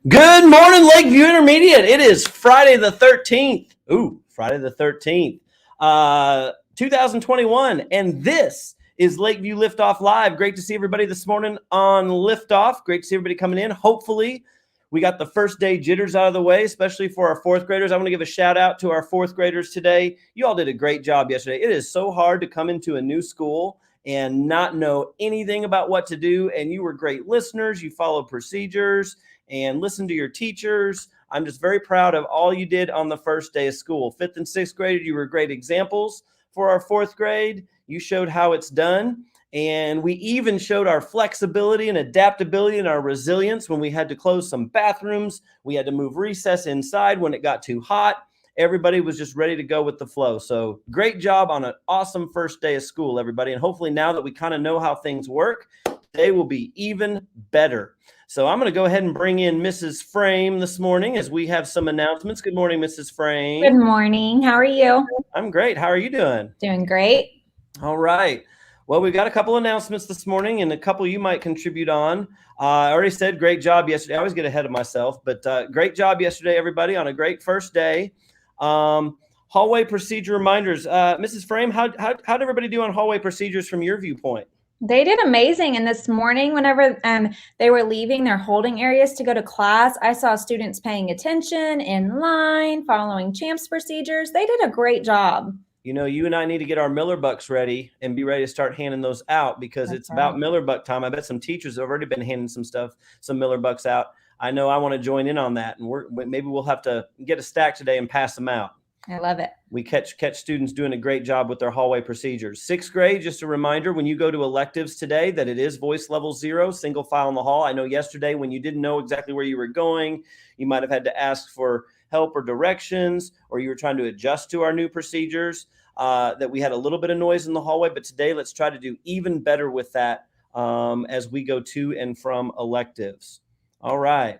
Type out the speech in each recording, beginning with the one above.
Good morning, Lakeview Intermediate. It is Friday the 13th. Friday the 13th, 2021. And this is Lakeview Liftoff Live. Great to see everybody this morning on Liftoff. Great to see everybody coming in. Hopefully, we got the first day jitters out of the way, especially for our fourth graders. I want to give a shout out to our fourth graders today. You all did a great job yesterday. It is so hard to come into a new school and not know anything about what to do. And you were great listeners. You followed procedures and listen to your teachers. I'm just very proud of all you did on the first day of school. Fifth and sixth grade, you were great examples. For our fourth grade, you showed how it's done. And we even showed our flexibility and adaptability and our resilience when we had to close some bathrooms. We had to move recess inside when it got too hot. Everybody was just ready to go with the flow. So great job on an awesome first day of school, everybody. And hopefully now that we kind of know how things work, they will be even better. So I'm going to go ahead and bring in Mrs. Frame this morning as we have some announcements. Good morning, Mrs. Frame. Good morning. How are you? I'm great. How are you doing? Doing great. All right. Well, we've got a couple announcements this morning and a couple you might contribute on. I already said great job yesterday. I always get ahead of myself, but great job yesterday, everybody, on a great first day. Hallway procedure reminders. Mrs. Frame, how did everybody do on hallway procedures from your viewpoint? They did amazing. And this morning, whenever they were leaving their holding areas to go to class, I saw students paying attention, in line, following CHAMPS procedures. They did a great job. You know, you and I need to get our Miller Bucks ready and be ready to start handing those out because it's about Miller Buck time. I bet some teachers have already been handing some Miller Bucks out. I know I want to join in on that, and maybe we'll have to get a stack today and pass them out. I love it. We catch students doing a great job with their hallway procedures. Sixth grade, just a reminder, when you go to electives today, that it is voice level 0, single file in the hall. I know yesterday when you didn't know exactly where you were going, you might have had to ask for help or directions, or you were trying to adjust to our new procedures, that we had a little bit of noise in the hallway. But today, let's try to do even better with that as we go to and from electives. All right.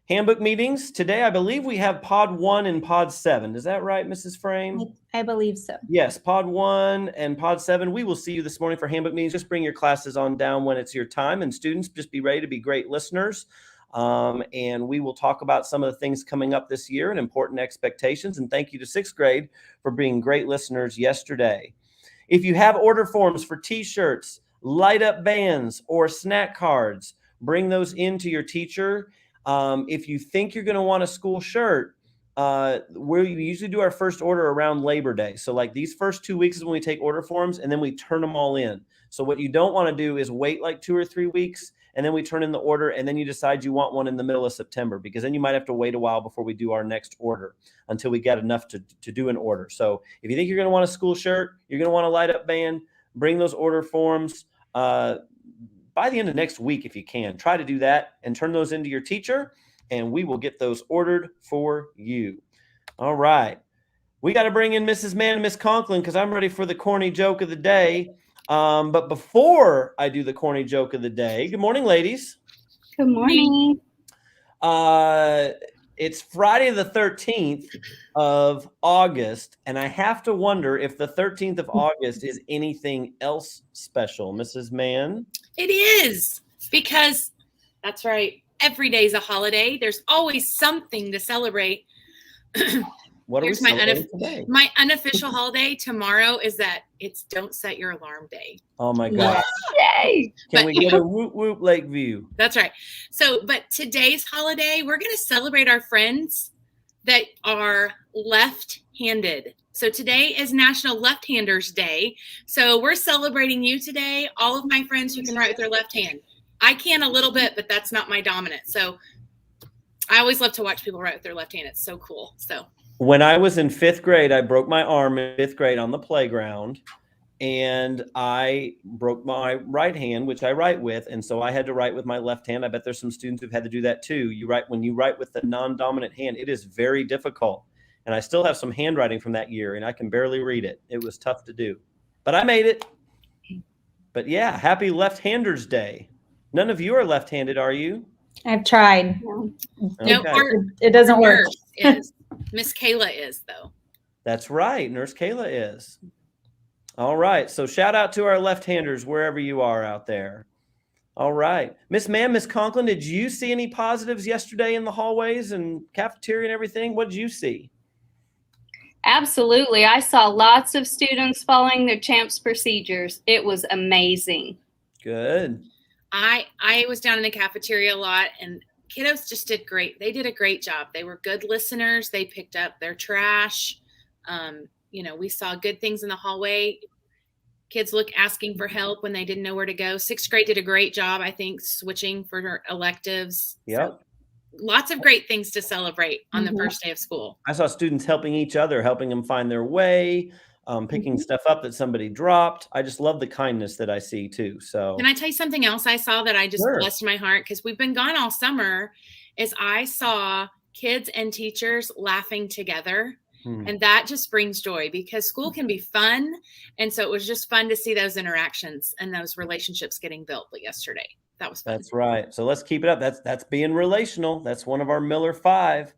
Handbook meetings. Today, I believe we have Pod 1 and Pod 7. Is that right, Mrs. Frame? I believe so. Yes, Pod 1 and Pod 7. We will see you this morning for Handbook meetings. Just bring your classes on down when it's your time. And students, just be ready to be great listeners. And we will talk about some of the things coming up this year and important expectations. And thank you to sixth grade for being great listeners yesterday. If you have order forms for T-shirts, light up bands, or snack cards, bring those into your teacher. If you think you're going to want a school shirt, we usually do our first order around Labor Day. So like these first 2 weeks is when we take order forms and then we turn them all in. So what you don't want to do is wait like 2 or 3 weeks and then we turn in the order and then you decide you want one in the middle of September, because then you might have to wait a while before we do our next order until we get enough to do an order. So if you think you're going to want a school shirt, you're going to want a light up band, bring those order forms, by the end of next week, if you can, try to do that and turn those into your teacher, and we will get those ordered for you. All right. We got to bring in Mrs. Mann and Miss Conklin because I'm ready for the corny joke of the day. But before I do the corny joke of the day, good morning, ladies. Good morning. It's Friday the 13th of August, and I have to wonder if the 13th of August is anything else special. Mrs. Mann? It is, because that's right. Every day is a holiday. There's always something to celebrate. What are we celebrating today? My unofficial holiday tomorrow is that it's Don't Set Your Alarm Day. Oh my God. Yay! Can we get a whoop whoop Lakeview? That's right. So, but today's holiday, we're going to celebrate our friends that are left-handed. So today is National Left-Handers Day. So we're celebrating you today, all of my friends who can write with their left hand. I can a little bit, but that's not my dominant. So I always love to watch people write with their left hand. It's so cool. So when I was in fifth grade, I broke my arm in fifth grade on the playground, and I broke my right hand, which I write with. And so I had to write with my left hand. I bet there's some students who've had to do that too. When you write with the non-dominant hand, it is very difficult. And I still have some handwriting from that year, and I can barely read it. It was tough to do, but I made it. But yeah, happy Left-Handers Day. None of you are left-handed, are you? I've tried. No, it doesn't work. Miss Kayla is, though. That's right. Nurse Kayla is. All right. So shout out to our left-handers wherever you are out there. All right. Miss Conklin, did you see any positives yesterday in the hallways and cafeteria and everything? What did you see? Absolutely. I saw lots of students following their CHAMPS procedures. It was amazing. Good. I was down in the cafeteria a lot, and kiddos just did great. They did a great job. They were good listeners. They picked up their trash. We saw good things in the hallway. Kids asking for help when they didn't know where to go. 6th grade did a great job, I think, switching for electives. Yep. So, lots of great things to celebrate on the first day of school. I saw students helping each other, helping them find their way, picking stuff up that somebody dropped. I just love the kindness that I see too. So can I tell you something else I saw that I just blessed my heart, because we've been gone all summer, is I saw kids and teachers laughing together. And that just brings joy, because school can be fun. And so it was just fun to see those interactions and those relationships getting built yesterday. That was fun. That's right. So let's keep it up. That's being relational. That's one of our Miller 5.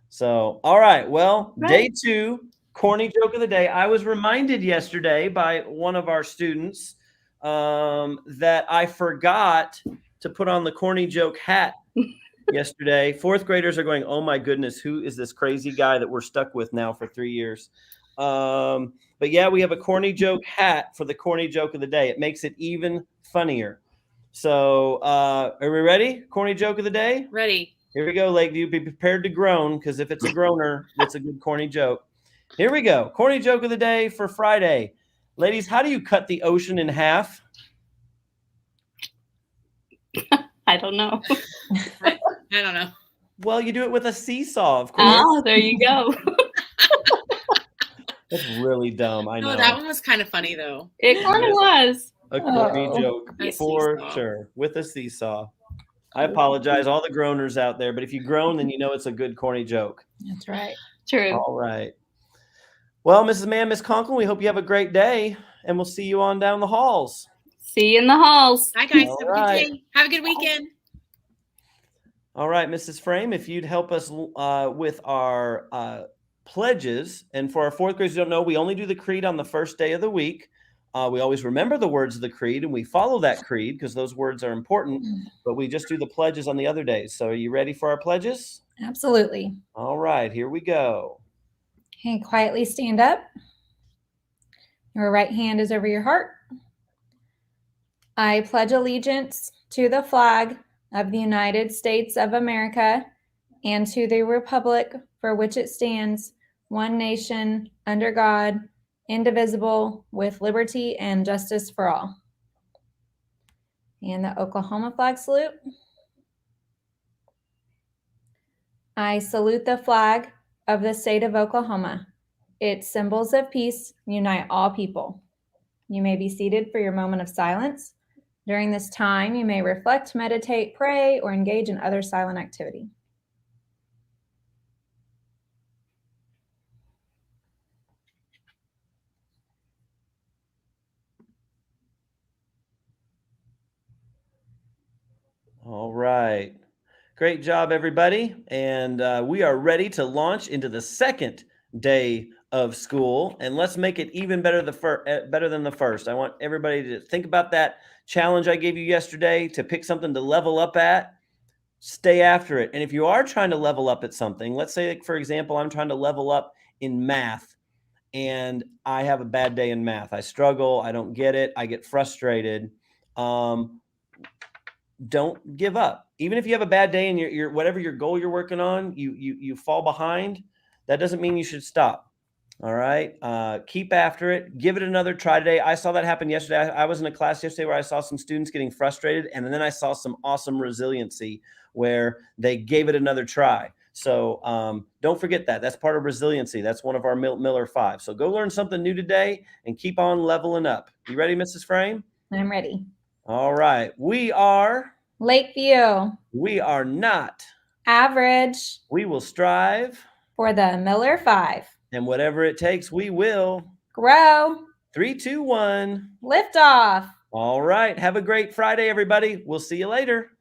So, all right. Well, Day 2, corny joke of the day. I was reminded yesterday by one of our students that I forgot to put on the corny joke hat yesterday. 4th graders are going, oh my goodness, who is this crazy guy that we're stuck with now for 3 years? But yeah, we have a corny joke hat for the corny joke of the day. It makes it even funnier. So are we ready? Corny joke of the day? Ready. Here we go, Lakeview. Be prepared to groan, because if it's a groaner, it's a good corny joke. Here we go. Corny joke of the day for Friday. Ladies, how do you cut the ocean in half? I don't know. I don't know. Well, you do it with a seesaw, of course. Oh, there you go. That's really dumb. I know. No, that one was kind of funny, though. It kind of was. A corny joke, for sure, with a seesaw. I apologize, all the groaners out there, but if you groan, then you know it's a good corny joke. That's right. True. All right. Well, Miss Conklin, we hope you have a great day, and we'll see you on down the halls. See you in the halls. Hi, guys. All Have a right. good day. Have a good weekend. All right, Mrs. Frame, if you'd help us with our pledges. And for our 4th graders who don't know, we only do the creed on the first day of the week. We always remember the words of the creed, and we follow that creed because those words are important, but we just do the pledges on the other days. So are you ready for our pledges? Absolutely. All right, here we go. Okay, quietly stand up. Your right hand is over your heart. I pledge allegiance to the flag of the United States of America and to the republic for which it stands, one nation, under God, indivisible, with liberty and justice for all. And the Oklahoma flag salute. I salute the flag of the state of Oklahoma. Its symbols of peace unite all people. You may be seated for your moment of silence. During this time, you may reflect, meditate, pray, or engage in other silent activity. All right. Great job, everybody. And we are ready to launch into the second day of school. And let's make it even better than the first. I want everybody to think about that challenge I gave you yesterday, to pick something to level up at. Stay after it. And if you are trying to level up at something, let's say, for example, I'm trying to level up in math, and I have a bad day in math. I struggle. I don't get it. I get frustrated. Don't give up. Even if you have a bad day and you're whatever your goal you're working on, you fall behind, that doesn't mean you should stop. All right. Keep after it. Give it another try today. I saw that happen yesterday. I was in a class yesterday where I saw some students getting frustrated, and then I saw some awesome resiliency where they gave it another try. So don't forget that. That's part of resiliency. That's one of our Miller 5. So go learn something new today and keep on leveling up. You ready, Mrs. Frame? I'm ready. All right. We are Lakeview. We are not Average. We will strive For the Miller 5. And whatever it takes, we will Grow. 3, 2, 1. Liftoff. All right. Have a great Friday, everybody. We'll see you later.